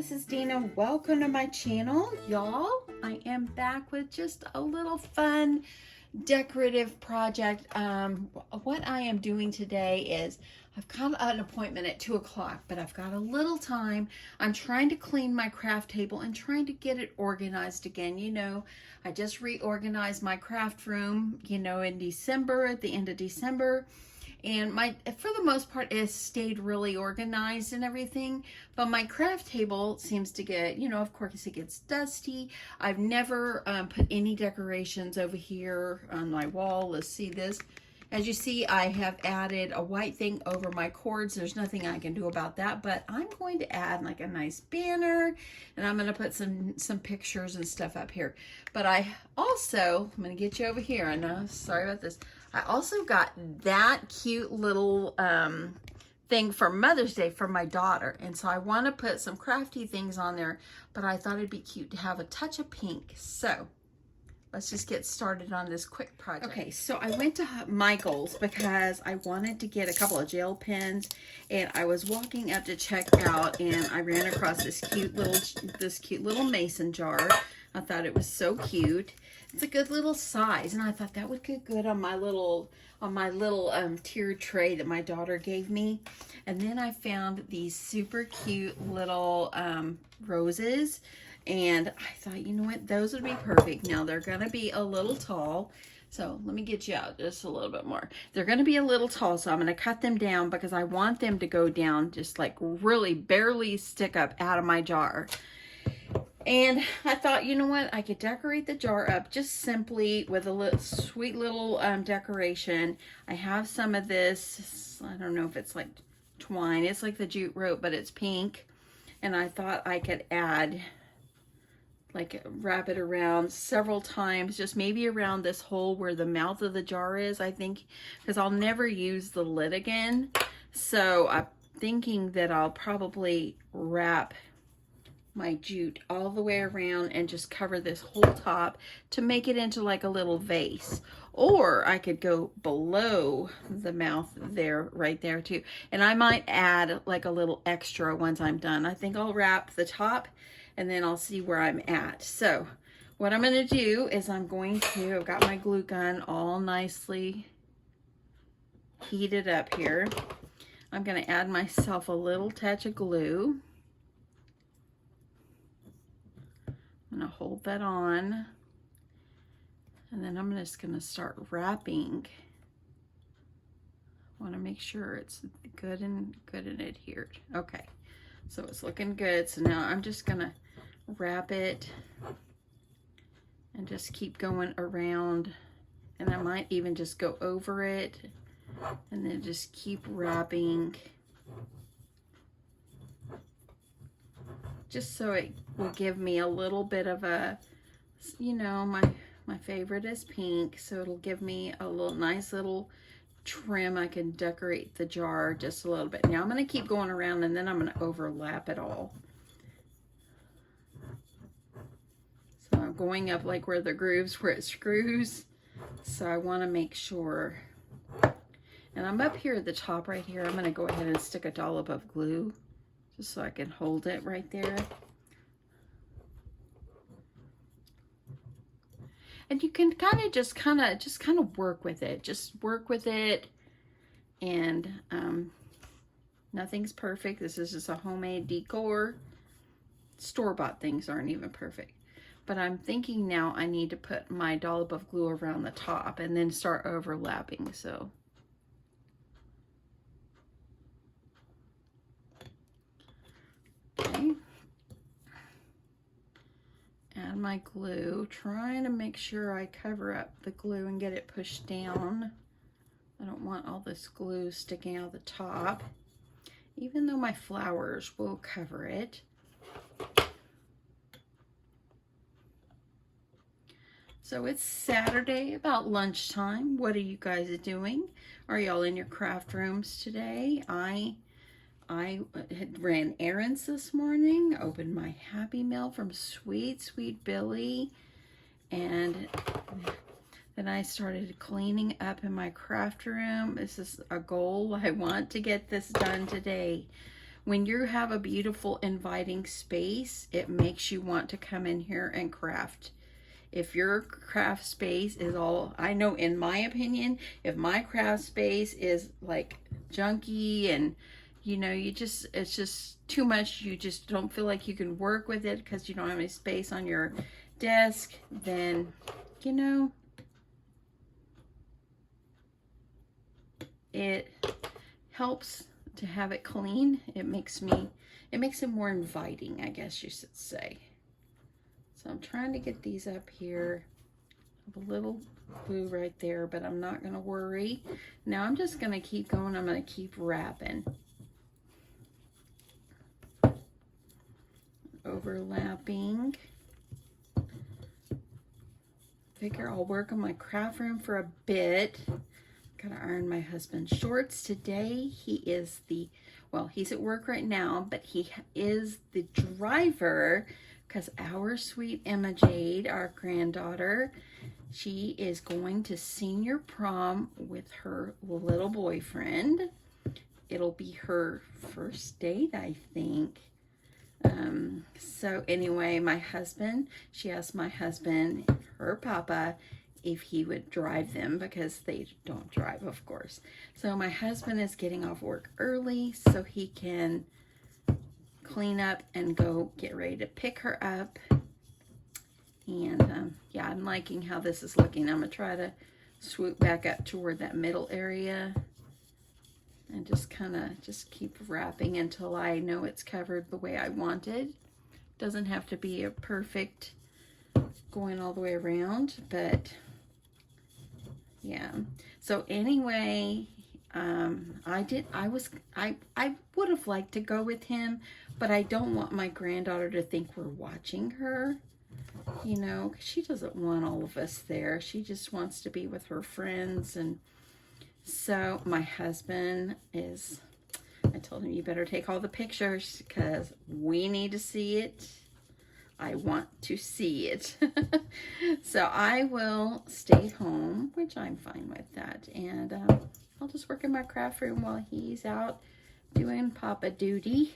this is Dina. Welcome to my channel, y'all. I am back with just a little fun decorative project. What I am doing today is I've got an appointment at 2 o'clock, but I've got a little time. I'm trying to clean my craft table and trying to get it organized again. You know, I just reorganized my craft room, you know, in December, at the end of December. And for the most part, it stayed really organized and everything. But my craft table seems to get, you know, of course it gets dusty. I've never put any decorations over here on my wall. Let's see this. As you see, I have added a white thing over my cords. There's nothing I can do about that, but I'm going to add like a nice banner, and I'm going to put some pictures and stuff up here. But I'm going to get you over here. I know, sorry about this. I also got that cute little thing for Mother's Day for my daughter. And so I want to put some crafty things on there, but I thought it'd be cute to have a touch of pink. So let's just get started on this quick project. Okay, so I went to Michael's because I wanted to get a couple of gel pens, and I was walking up to check out, and I ran across this cute little mason jar. I thought it was so cute. It's a good little size, and I thought that would get good on my little tiered tray that my daughter gave me. And then I found these super cute little roses, and I thought, you know what, those would be perfect. Now they're gonna be a little tall, so let me get you out just a little bit more. They're gonna be a little tall, so I'm gonna cut them down because I want them to go down just like really barely stick up out of my jar. And I thought, you know what, I could decorate the jar up just simply with a sweet little decoration. I have some of this, I don't know if it's like twine. It's like the jute rope, but it's pink. And I thought I could add, like, wrap it around several times, just maybe around this hole where the mouth of the jar is, I think, because I'll never use the lid again. So I'm thinking that I'll probably wrap my jute all the way around and just cover this whole top to make it into like a little vase. Or I could go below the mouth there, right there too. And I might add like a little extra once I'm done. I think I'll wrap the top and then I'll see where I'm at. So what I'm going to do is I've got my glue gun all nicely heated up here. I'm going to add myself a little touch of glue. I'm going to hold that on, and then I'm just going to start wrapping. I want to make sure it's good and adhered. Okay, so it's looking good. So now I'm just going to wrap it and just keep going around, and I might even just go over it and then just keep wrapping, just so it will give me a little bit of a, you know, my favorite is pink, so it'll give me a little nice little trim. I can decorate the jar just a little bit. Now I'm going to keep going around, and then I'm going to overlap it all. So I'm going up like where the grooves, where it screws. So I want to make sure. And I'm up here at the top right here. I'm going to go ahead and stick a dollop of glue, just so I can hold it right there. And you can just kind of work with it. Just work with it. And nothing's perfect. This is just a homemade decor. Store-bought things aren't even perfect. But I'm thinking now I need to put my dollop of glue around the top and then start overlapping. So okay. Add my glue, trying to make sure I cover up the glue and get it pushed down. I don't want all this glue sticking out the top, even though my flowers will cover it. So it's Saturday, about lunchtime. What are you guys doing? Are y'all in your craft rooms today? I had ran errands this morning, opened my Happy Meal from Sweet Billy, and then I started cleaning up in my craft room. This is a goal. I want to get this done today. when you have a beautiful, inviting space, it makes you want to come in here and craft. If your craft space is all, I know in my opinion, if my craft space is like junky and you know, it's just too much, you just don't feel like you can work with it because you don't have any space on your desk, then, you know, it helps to have it clean. It makes it more inviting, I guess you should say. So I'm trying to get these up here. I have a little glue right there, but I'm not going to worry. Now I'm just going to keep going. I'm going to keep wrapping. Overlapping. Figure I'll work on my craft room for a bit. Gotta iron my husband's shorts today. He is he's at work right now, but he is the driver because our sweet Emma Jade, our granddaughter, she is going to senior prom with her little boyfriend. It'll be her first date, I think. So anyway, she asked my husband, her papa, if he would drive them because they don't drive, of course. So my husband is getting off work early so he can clean up and go get ready to pick her up. And yeah, I'm liking how this is looking. I'm gonna try to swoop back up toward that middle area and just keep wrapping until I know it's covered the way I want it. Doesn't have to be a perfect going all the way around, but yeah. So anyway, I would have liked to go with him, but I don't want my granddaughter to think we're watching her, you know, 'cause she doesn't want all of us there. She just wants to be with her friends. And so my husband I told him, you better take all the pictures because we need to see it. I want to see it. So I will stay home, which I'm fine with that. And I'll just work in my craft room while he's out doing papa duty.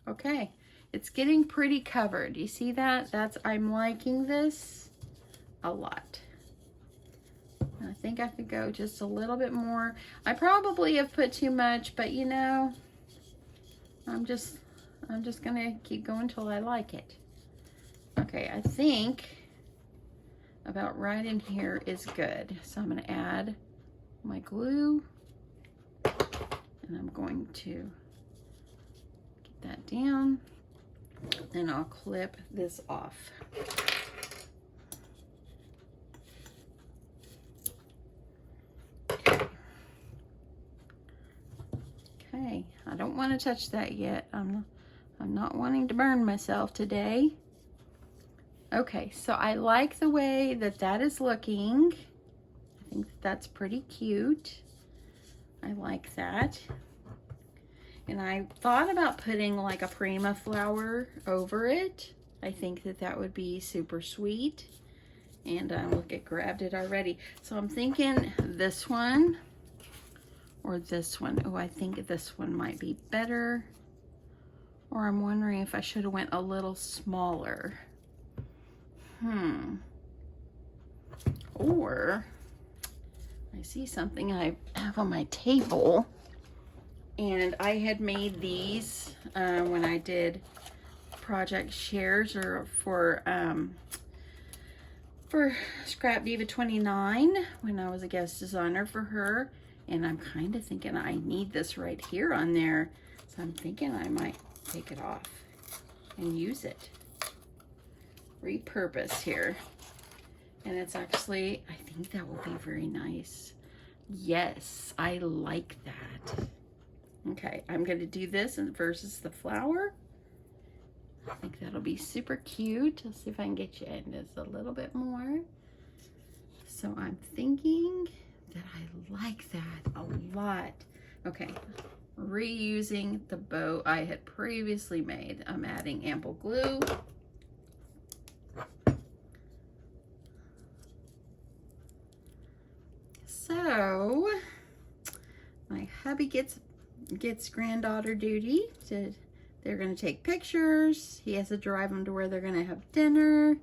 Okay, it's getting pretty covered. You see that? I'm liking this a lot. I think I could go just a little bit more. I probably have put too much, but you know, I'm just gonna keep going till I like it. Okay, I think about right in here is good. So I'm gonna add my glue and I'm going to get that down and I'll clip this off. Okay, I don't want to touch that yet. I'm not wanting to burn myself today. Okay, so I like the way that is looking. I think that's pretty cute. I like that. And I thought about putting like a prima flower over it. I think that would be super sweet. And look, it grabbed it already. So I'm thinking this one or this one. Oh, I think this one might be better. Or I'm wondering if I should have went a little smaller. Or I see something I have on my table, and I had made these when I did project shares or for Scrap Diva 29 when I was a guest designer for her, and I'm kind of thinking I need this right here on there, so I'm thinking I might take it off and use it. Repurpose here. And it's actually, I think that will be very nice. Yes, I like that. Okay, I'm going to do this versus the flower. I think that'll be super cute. Let's see if I can get you in just a little bit more. So I'm thinking that I like that a lot. Okay, reusing the bow I had previously made. I'm adding ample glue. So my hubby gets gets granddaughter duty. They're going to take pictures. He has to drive them to where they're going to have dinner.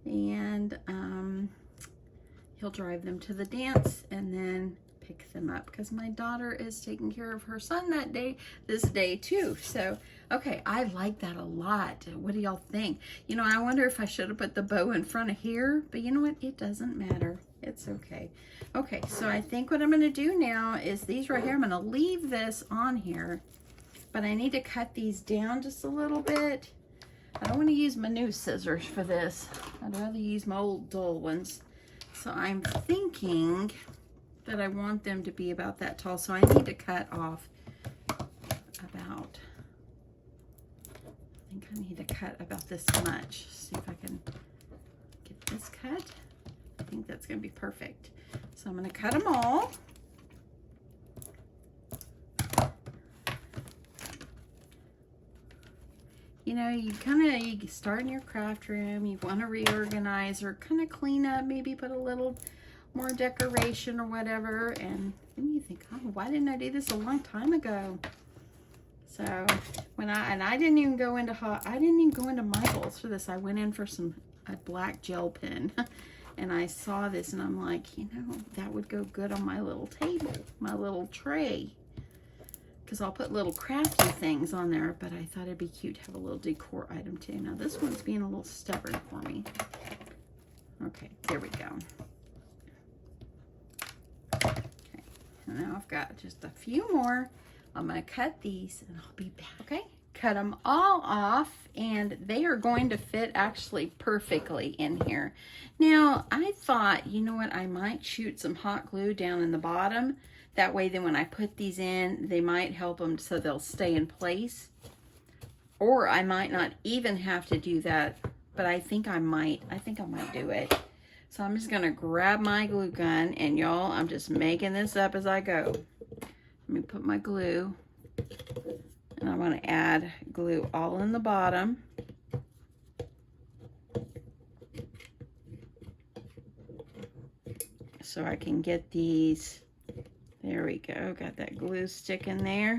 And he'll drive them to the dance and then pick them up because my daughter is taking care of her son that day, this day too. So, okay, I like that a lot. What do y'all think? You know, I wonder if I should have put the bow in front of here, but you know what? It doesn't matter. It's okay. Okay, so I think what I'm going to do now is these right here. I'm going to leave this on here, but I need to cut these down just a little bit. I don't want to use my new scissors for this. I'd rather use my old dull ones. So I'm thinking that I want them to be about that tall. So I need to cut off about, I think I need to cut about this much. See if I can get this cut. I think that's going to be perfect. So I'm going to cut them all. You know, you start in your craft room, you want to reorganize or kind of clean up, maybe put a little more decoration or whatever, and then you think, oh, why didn't I do this a long time ago? So when I didn't even go into Michael's for this. I went in for a black gel pen and I saw this and I'm like, you know, that would go good on my little table, my little tray. Because I'll put little crafty things on there, but I thought it'd be cute to have a little decor item too. Now this one's being a little stubborn for me. Okay, there we go. Okay, and now I've got just a few more. I'm gonna cut these and I'll be back. Okay, cut them all off and they are going to fit actually perfectly in here. Now I thought, you know what, I might shoot some hot glue down in the bottom. That way then when I put these in, they might help them so they'll stay in place. Or I might not even have to do that, but I think I might do it. So I'm just gonna grab my glue gun and y'all, I'm just making this up as I go. Let me put my glue and I'm gonna add glue all in the bottom. So I can get these. There we go, got that glue stick in there.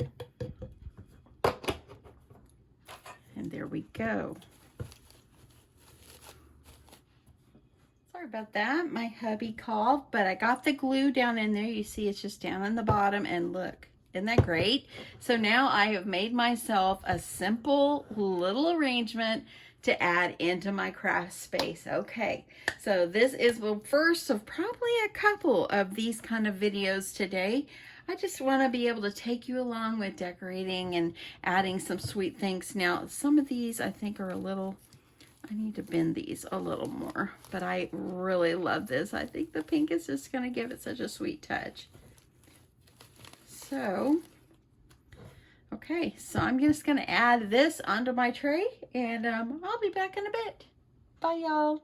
And there we go. Sorry about that, my hubby called, but I got the glue down in there. You see it's just down in the bottom and look, isn't that great? So now I have made myself a simple little arrangement to add into my craft space. Okay, so this is the first of probably a couple of these kind of videos today. I just want to be able to take you along with decorating and adding some sweet things. Now, some of these I think are a little, I need to bend these a little more, but I really love this. I think the pink is just going to give it such a sweet touch. So, okay, so I'm just going to add this onto my tray, and I'll be back in a bit. Bye, y'all.